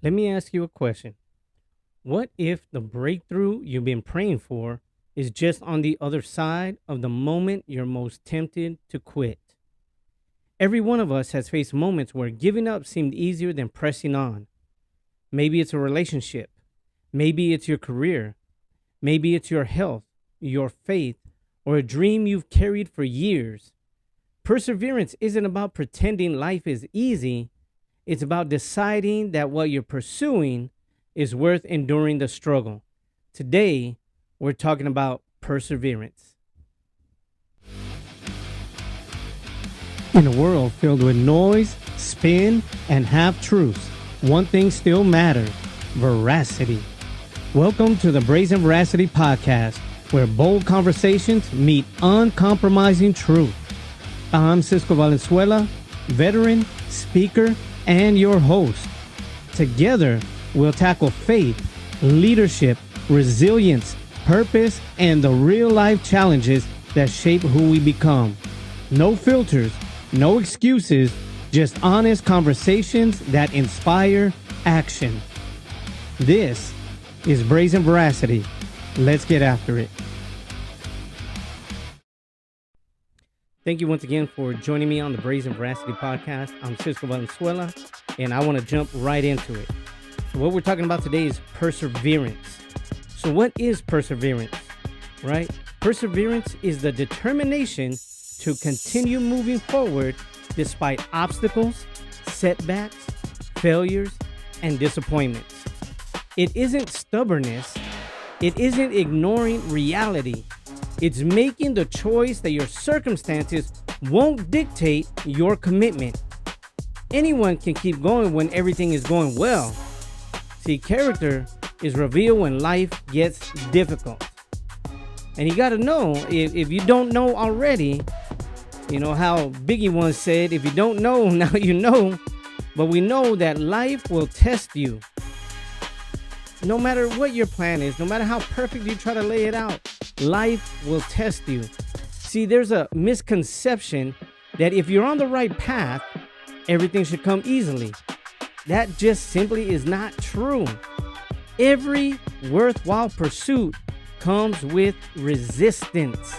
Let me ask you a question. What if the breakthrough you've been praying for is just on the other side of the moment you're most tempted to quit? Every one of us has faced moments where giving up seemed easier than pressing on. Maybe it's a relationship. Maybe it's your career. Maybe it's your health, your faith, or a dream you've carried for years. Perseverance isn't about pretending life is easy. It's about deciding that what you're pursuing is worth enduring the struggle. Today, we're talking about perseverance. In a world filled with noise, spin, and half-truths, one thing still matters: veracity. Welcome to the Brazen Veracity Podcast, where bold conversations meet uncompromising truth. I'm Cisco Valenzuela, veteran, speaker, and your host. Together, we'll tackle faith, leadership, resilience, purpose, and the real-life challenges that shape who we become. No filters, no excuses, just honest conversations that inspire action. This is Brazen Veracity. Let's get after it. Thank you once again for joining me on the Brazen Veracity Podcast. I'm Cisco Valenzuela, and I want to jump right into it. So what we're talking about today is perseverance. So what is perseverance, right? Perseverance is the determination to continue moving forward despite obstacles, setbacks, failures, and disappointments. It isn't stubbornness. It isn't ignoring reality. It's making the choice that your circumstances won't dictate your commitment. Anyone can keep going when everything is going well. See, character is revealed when life gets difficult. And you got to know, if you don't know already, you know how Biggie once said, if you don't know, now you know. But we know that life will test you. No matter what your plan is, no matter how perfect you try to lay it out, life will test you. See, there's a misconception that if you're on the right path, everything should come easily. That just simply is not true. Every worthwhile pursuit comes with resistance.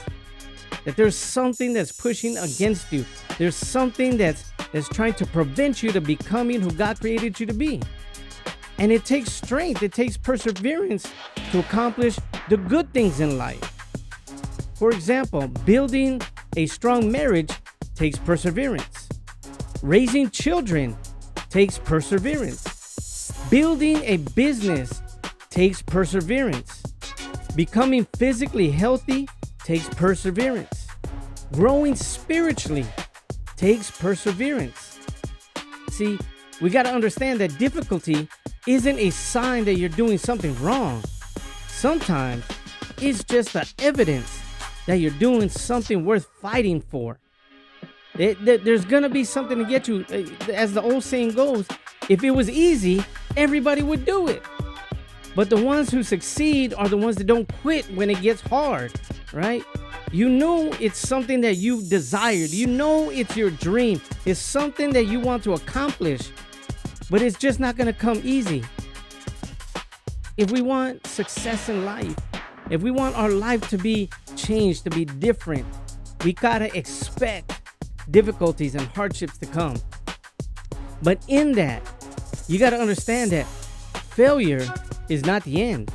That there's something that's pushing against you. There's something that's trying to prevent you to becoming who God created you to be. And it takes strength, it takes perseverance to accomplish the good things in life. For example, building a strong marriage takes perseverance. Raising children takes perseverance. Building a business takes perseverance. Becoming physically healthy takes perseverance. Growing spiritually takes perseverance. See, we got to understand that difficulty isn't a sign that you're doing something wrong. Sometimes it's just the evidence that you're doing something worth fighting for. There's going to be something to get you. As the old saying goes, if it was easy, everybody would do it. But the ones who succeed are the ones that don't quit when it gets hard, right? You know it's something that you desired. You know it's your dream. It's something that you want to accomplish, but it's just not going to come easy. If we want success in life, if we want our life to be changed, to be different, we got to expect difficulties and hardships to come. But in that, you got to understand that failure is not the end.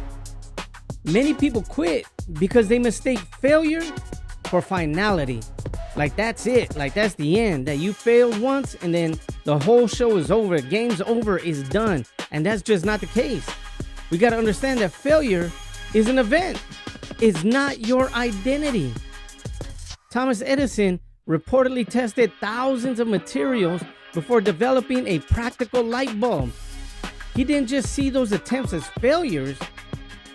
Many people quit because they mistake failure for finality. Like that's it. Like that's the end. That you failed once and then the whole show is over. Game's over, is done. And that's just not the case. We got to understand that failure is an event. It's not your identity. Thomas Edison reportedly tested thousands of materials before developing a practical light bulb. He didn't just see those attempts as failures.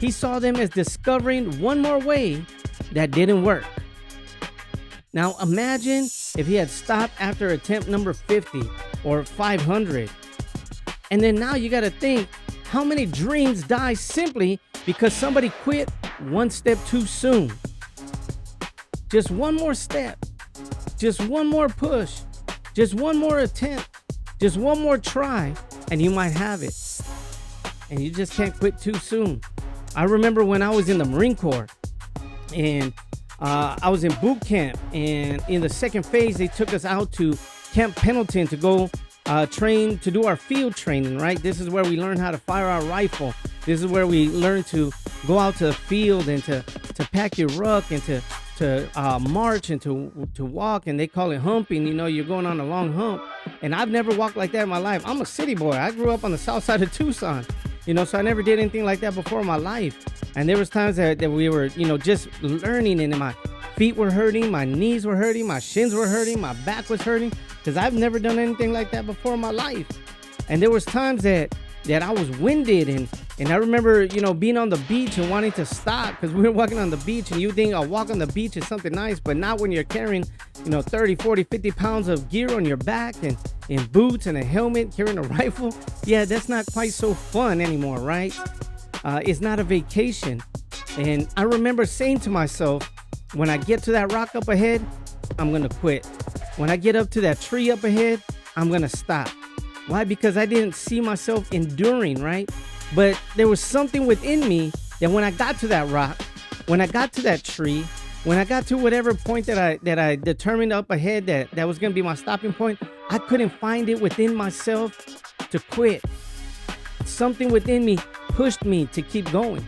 He saw them as discovering one more way that didn't work. Now imagine if he had stopped after attempt number 50 or 500. And then now you got to think, how many dreams die simply because somebody quit one step too soon? Just one more step, just one more push, just one more attempt, just one more try, and you might have it. and you just can't quit too soon. I remember when I was in the Marine Corps, and I was in boot camp, and in the second phase, they took us out to Camp Pendleton to go train, to do our field training, right? This is where we learn how to fire our rifle. This is where we learn to go out to the field and to pack your ruck and to march and to walk, and they call it humping. You know, you're going on a long hump. And I've never walked like that in my life. I'm a city boy. I grew up on the south side of Tucson, you know, so I never did anything like that before in my life. And there was times that we were, you know, just learning, and my feet were hurting, my knees were hurting, my shins were hurting, my back was hurting, because I've never done anything like that before in my life. And there was times that I was winded, and I remember, you know, being on the beach and wanting to stop because we were walking on the beach, and you think a walk on the beach is something nice, but not when you're carrying, you know, 30, 40, 50 pounds of gear on your back and in boots and a helmet, carrying a rifle. Yeah, that's not quite so fun anymore, right? It's not a vacation. And I remember saying to myself, when I get to that rock up ahead, I'm going to quit. When I get up to that tree up ahead, I'm going to stop. Why? Because I didn't see myself enduring, right? But there was something within me that when I got to that rock, when I got to that tree, when I got to whatever point that I determined up ahead that was going to be my stopping point, I couldn't find it within myself to quit. Something within me pushed me to keep going.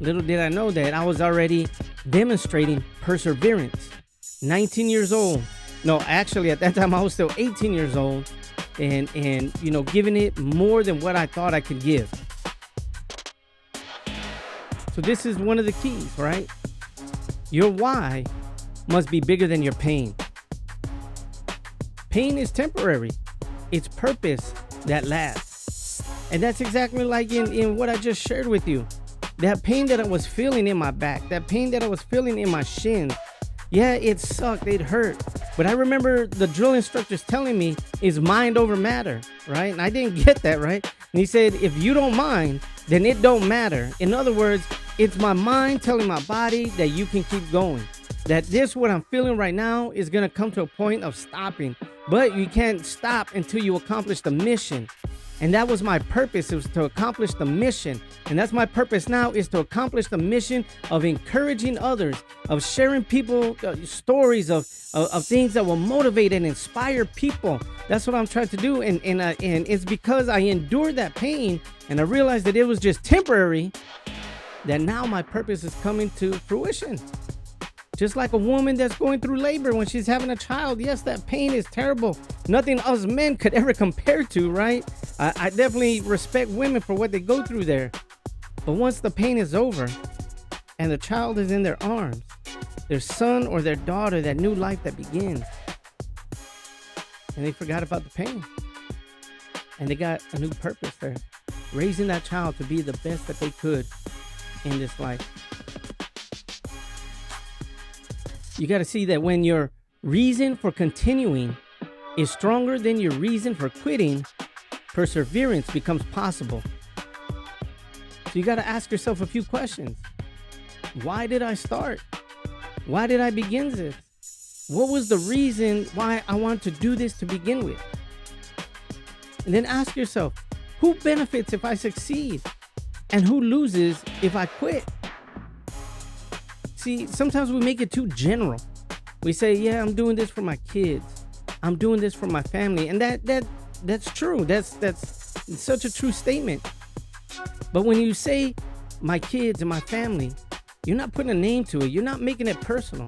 Little did I know that I was already demonstrating perseverance. 19 years old. No, actually at that time I was still 18 years old. And you know, giving it more than what I thought I could give. So this is one of the keys, right? Your why must be bigger than your pain. Pain is temporary. It's purpose that lasts. And that's exactly like in what I just shared with you. That pain that I was feeling in my back, that pain that I was feeling in my shins, yeah, it sucked, it hurt. But I remember the drill instructors telling me is mind over matter, right? And I didn't get that, right? And he said, if you don't mind, then it don't matter. In other words, it's my mind telling my body that you can keep going. That this, what I'm feeling right now, is going to come to a point of stopping. But you can't stop until you accomplish the mission. And that was my purpose. It was to accomplish the mission. And that's my purpose now, is to accomplish the mission of encouraging others, of sharing people stories of things that will motivate and inspire people. That's what I'm trying to do. And it's because I endured that pain and I realized that it was just temporary, that now my purpose is coming to fruition. Just like a woman that's going through labor when she's having a child. Yes, that pain is terrible. Nothing us men could ever compare to, right? I definitely respect women for what they go through there. But once the pain is over and the child is in their arms, their son or their daughter, that new life that begins, and they forgot about the pain. And they got a new purpose there, raising that child to be the best that they could in this life. You got to see that when your reason for continuing is stronger than your reason for quitting, perseverance becomes possible. So you got to ask yourself a few questions. Why did I start? Why did I begin this? What was the reason why I want to do this to begin with? And then ask yourself, who benefits if I succeed? And who loses if I quit? See, sometimes we make it too general. We say, yeah, I'm doing this for my kids. I'm doing this for my family. And that's true. That's such a true statement. But when you say my kids and my family, you're not putting a name to it. You're not making it personal.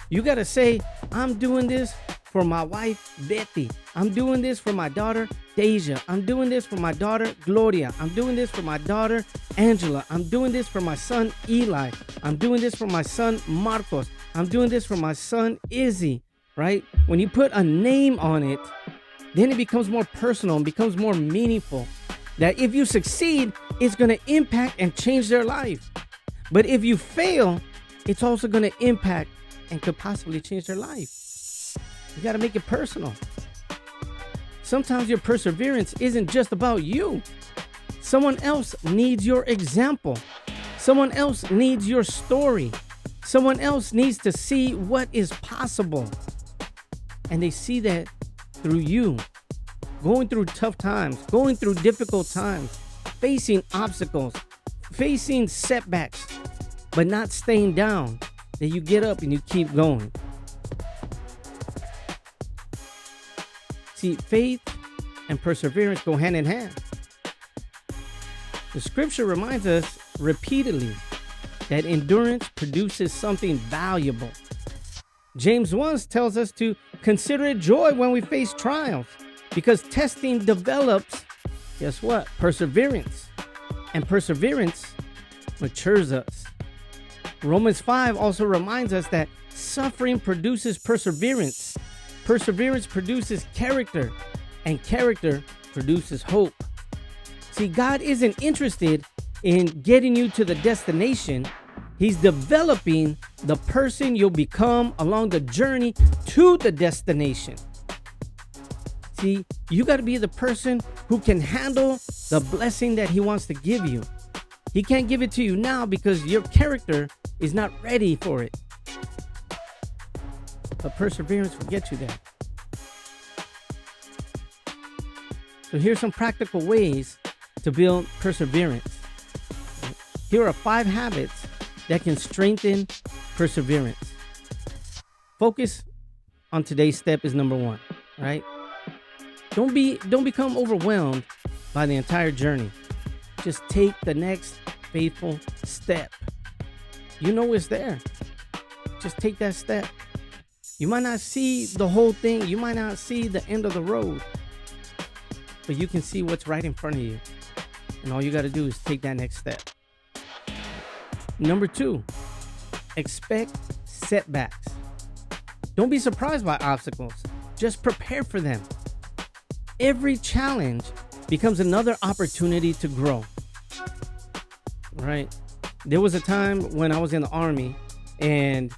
You got to say, I'm doing this for my wife, Betty. I'm doing this for my daughter, Deja. I'm doing this for my daughter, Gloria. I'm doing this for my daughter, Angela. I'm doing this for my son, Eli. I'm doing this for my son, Marcos. I'm doing this for my son, Izzy, right? When you put a name on it, then it becomes more personal and becomes more meaningful. That if you succeed, it's going to impact and change their life. But if you fail, it's also going to impact and could possibly change their life. You got to make it personal. Sometimes your perseverance isn't just about you. Someone else needs your example. Someone else needs your story. Someone else needs to see what is possible. And they see that through you. Going through tough times, going through difficult times, facing obstacles, facing setbacks, but not staying down, that you get up and you keep going. See, faith and perseverance go hand in hand. The scripture reminds us repeatedly that endurance produces something valuable. James 1 tells us to consider it joy when we face trials, because testing develops, guess what? Perseverance. And perseverance matures us. Romans 5 also reminds us that suffering produces perseverance. Perseverance produces character, and character produces hope. See, God isn't interested in getting you to the destination. He's developing the person you'll become along the journey to the destination. See, you got to be the person who can handle the blessing that he wants to give you. He can't give it to you now because your character is not ready for it. But perseverance will get you there. So here's some practical ways to build perseverance. Here are 5 habits that can strengthen perseverance. Focus on today's step is number 1, right? Don't become overwhelmed by the entire journey. Just take the next faithful step. You know it's there. Just take that step. You might not see the whole thing. You might not see the end of the road, but you can see what's right in front of you. And all you got to do is take that next step. Number 2, expect setbacks. Don't be surprised by obstacles. Just prepare for them. Every challenge becomes another opportunity to grow. Right? There was a time when I was in the Army, and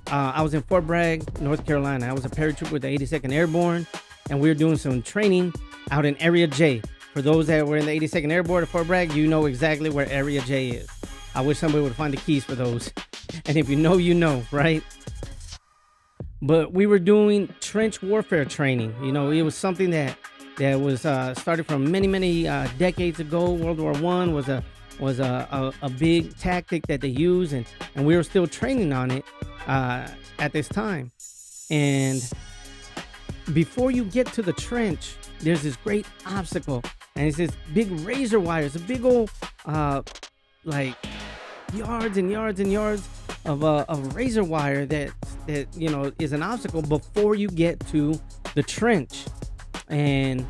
I was in Fort Bragg, North Carolina. I was a paratrooper with the 82nd Airborne, and we were doing some training out in Area J. For those that were in the 82nd Airborne at Fort Bragg, you know exactly where Area J is. I wish somebody would find the keys for those. And if you know, right? But we were doing trench warfare training. You know, it was something that was started from many decades ago. World War I was a big tactic that they used, and we were still training on it at this time. And before you get to the trench, there's this great obstacle, and it's this big razor wire. It's a big old like yards and yards and yards of razor wire that you know is an obstacle before you get to the trench. And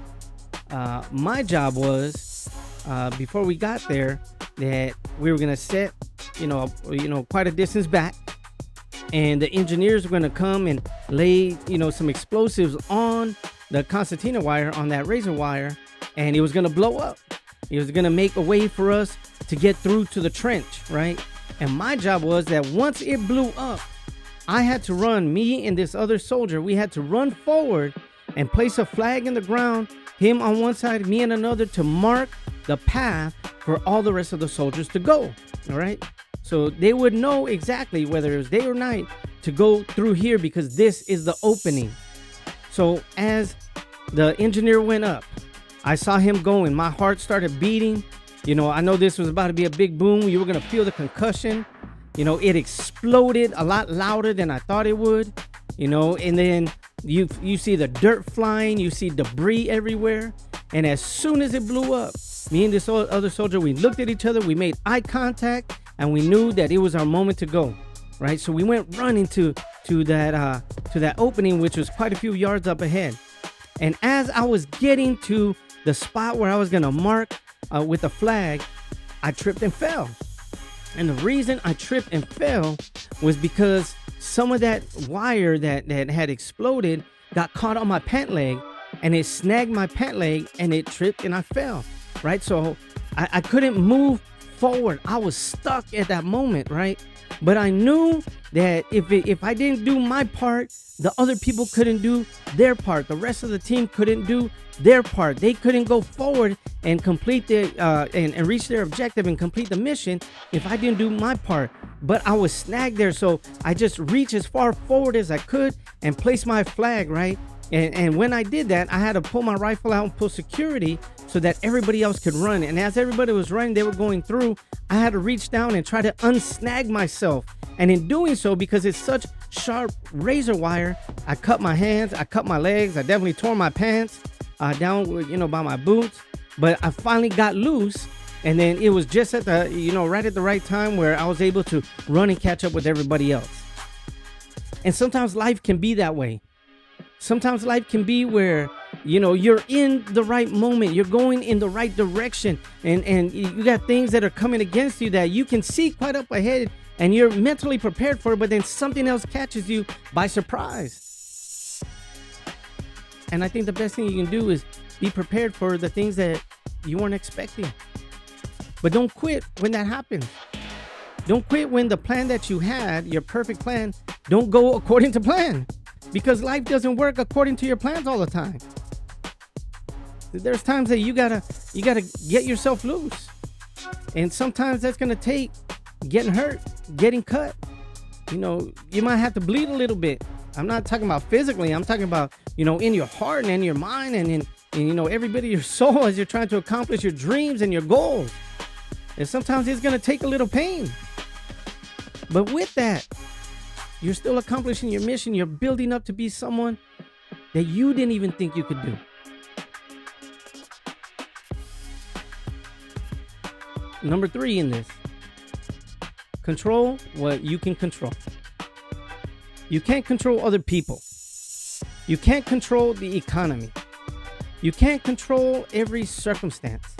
my job was before we got there that we were gonna set you know quite a distance back, and the engineers were gonna come and lay some explosives on the concertina wire, on that razor wire, and it was gonna blow up. It was gonna make a way for us to get through to the trench, right? And my job was that once it blew up, I had to run, me and this other soldier, we had to run forward and place a flag in the ground, him on one side, me on another, to mark the path for all the rest of the soldiers to go, all right? So they would know exactly whether it was day or night to go through here, because this is the opening. So as the engineer went up, I saw him going. My heart started beating. I know this was about to be a big boom. You were going to feel the concussion. It exploded a lot louder than I thought it would. And then you see the dirt flying. You see debris everywhere. And as soon as it blew up, me and this other soldier, we looked at each other. We made eye contact, and we knew that it was our moment to go. Right? So we went running to that opening, which was quite a few yards up ahead. And as I was getting to the spot where I was going to mark with the flag, I tripped and fell. And the reason I tripped and fell was because some of that wire that had exploded got caught on my pant leg, and it snagged my pant leg, and it tripped and I fell. Right? So I couldn't move forward. I was stuck at that moment, right? But I knew that if I didn't do my part, the other people couldn't do their part. The rest of the team couldn't do their part. They couldn't go forward and complete and reach their objective and complete the mission if I didn't do my part. But I was snagged there, so I just reached as far forward as I could and placed my flag, right? And when I did that, I had to pull my rifle out and pull security so that everybody else could run. And as everybody was running, they were going through, I had to reach down and try to unsnag myself. And in doing so, because it's such sharp razor wire, I cut my hands, I cut my legs, I definitely tore my pants down, by my boots. But I finally got loose. And then it was just at the, right at the right time where I was able to run and catch up with everybody else. And sometimes life can be that way. Sometimes life can be where, you're in the right moment. You're going in the right direction. And you got things that are coming against you that you can see quite up ahead and you're mentally prepared for it, but then something else catches you by surprise. And I think the best thing you can do is be prepared for the things that you weren't expecting. But don't quit when that happens. Don't quit when the plan that you had, your perfect plan, don't go according to plan. Because life doesn't work according to your plans all the time. There's times that you gotta get yourself loose. And sometimes that's gonna take getting hurt, getting cut. You might have to bleed a little bit. I'm not talking about physically, I'm talking about, in your heart and in your mind and in every bit of your soul as you're trying to accomplish your dreams and your goals. And sometimes it's gonna take a little pain. But with that, you're still accomplishing your mission. You're building up to be someone that you didn't even think you could do. Number 3 in this, control what you can control. You can't control other people. You can't control the economy. You can't control every circumstance.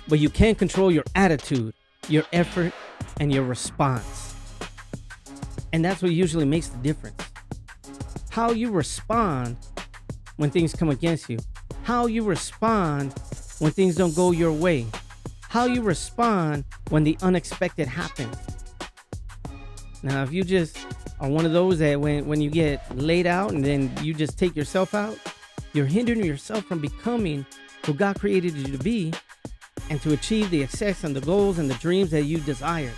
But you can control your attitude, your effort, and your response. And that's what usually makes the difference. How you respond when things come against you. How you respond when things don't go your way. How you respond when the unexpected happens. Now, if you just are one of those that when you get laid out and then you just take yourself out, you're hindering yourself from becoming who God created you to be and to achieve the success and the goals and the dreams that you desire.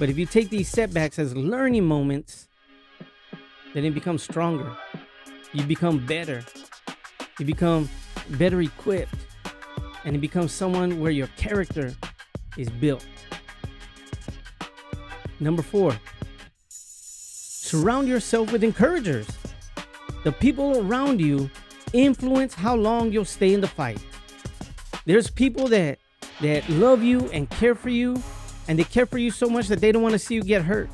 But if you take these setbacks as learning moments, then it becomes stronger. You become better. You become better equipped. And it becomes someone where your character is built. Number 4, surround yourself with encouragers. The people around you influence how long you'll stay in the fight. There's people that love you and care for you. And they care for you so much that they don't want to see you get hurt.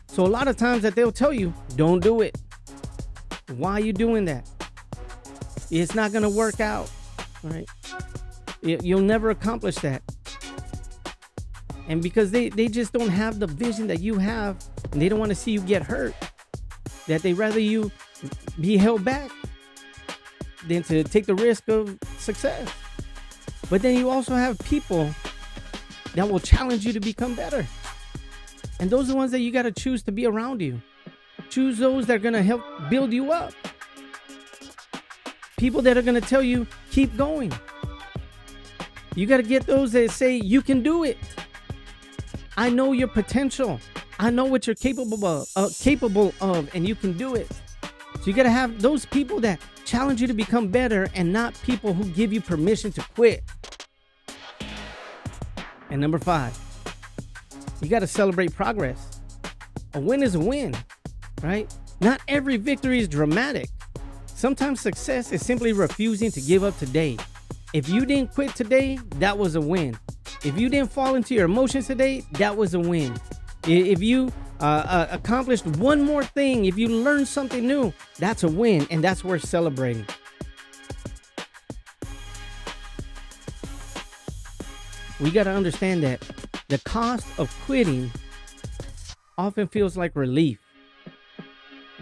So a lot of times that they'll tell you, don't do it. Why are you doing that? It's not going to work out, right? You'll never accomplish that. And because they just don't have the vision that you have, and they don't want to see you get hurt, that they rather you be held back than to take the risk of success. But then you also have people that will challenge you to become better. And those are the ones that you got to choose to be around you. Choose those that are going to help build you up. People that are going to tell you, keep going. You got to get those that say, you can do it. I know your potential. I know what you're capable of, and you can do it. So you got to have those people that challenge you to become better and not people who give you permission to quit. And number 5, you got to celebrate progress. A win is a win, right? Not every victory is dramatic. Sometimes success is simply refusing to give up today. If you didn't quit today, that was a win. If you didn't fall into your emotions today, that was a win. If you accomplished one more thing, if you learned something new, that's a win, and that's worth celebrating. We got to understand that the cost of quitting often feels like relief,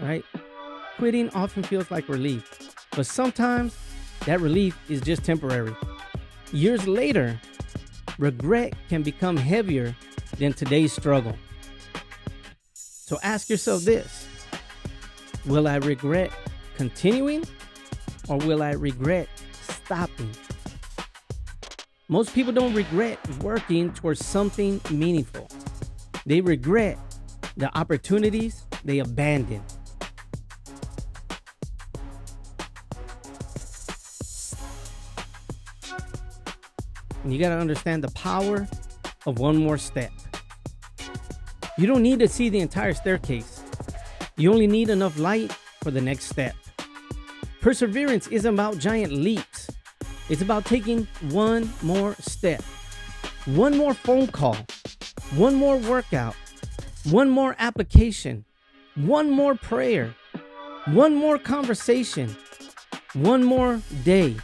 right? Quitting often feels like relief, but sometimes that relief is just temporary. Years later, regret can become heavier than today's struggle. So ask yourself this: will I regret continuing, or will I regret stopping? Most people don't regret working towards something meaningful. They regret the opportunities they abandon. And you got to understand the power of one more step. You don't need to see the entire staircase. You only need enough light for the next step. Perseverance isn't about giant leaps. It's about taking one more step, one more phone call, one more workout, one more application, one more prayer, one more conversation, one more day.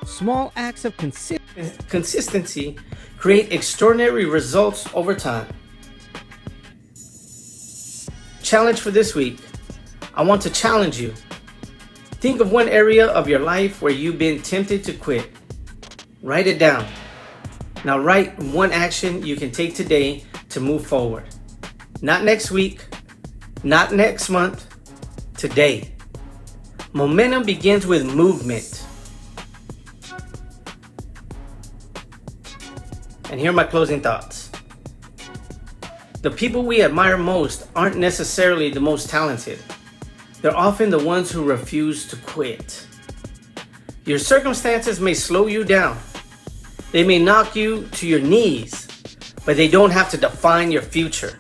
Small acts of consistency create extraordinary results over time. Challenge for this week. I want to challenge you. Think of one area of your life where you've been tempted to quit. Write it down. Now write one action you can take today to move forward. Not next week, not next month, today. Momentum begins with movement. And here are my closing thoughts. The people we admire most aren't necessarily the most talented. They're often the ones who refuse to quit. Your circumstances may slow you down. They may knock you to your knees, but they don't have to define your future.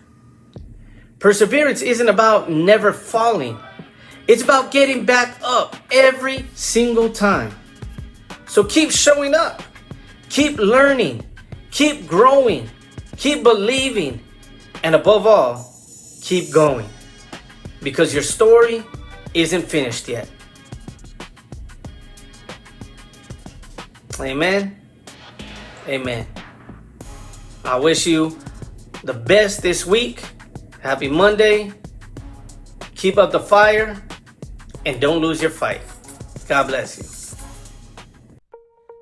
Perseverance isn't about never falling. It's about getting back up every single time. So keep showing up. Keep learning. Keep growing, keep believing, and above all, keep going. Because your story isn't finished yet. Amen. Amen. I wish you the best this week. Happy Monday. Keep up the fire and don't lose your fight. God bless you.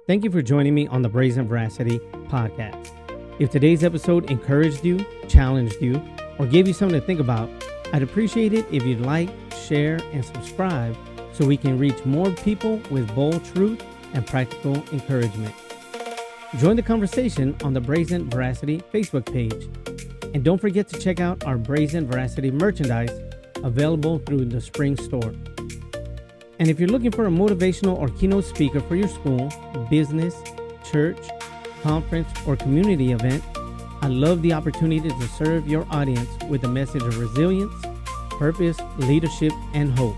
Thank you for joining me on the Brazen Veracity Podcast. If today's episode encouraged you, challenged you, or gave you something to think about, I'd appreciate it if you'd like, share, and subscribe so we can reach more people with bold truth and practical encouragement. Join the conversation on the Brazen Veracity Facebook page. And don't forget to check out our Brazen Veracity merchandise available through the Spring Store. And if you're looking for a motivational or keynote speaker for your school, business, church, conference, or community event, I love the opportunity to serve your audience with a message of resilience, purpose, leadership, and hope.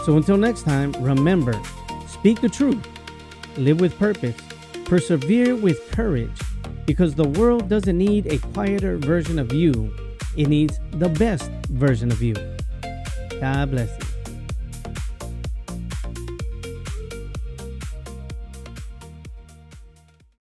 So until next time, remember, speak the truth, live with purpose, persevere with courage, because the world doesn't need a quieter version of you. It needs the best version of you. God bless you.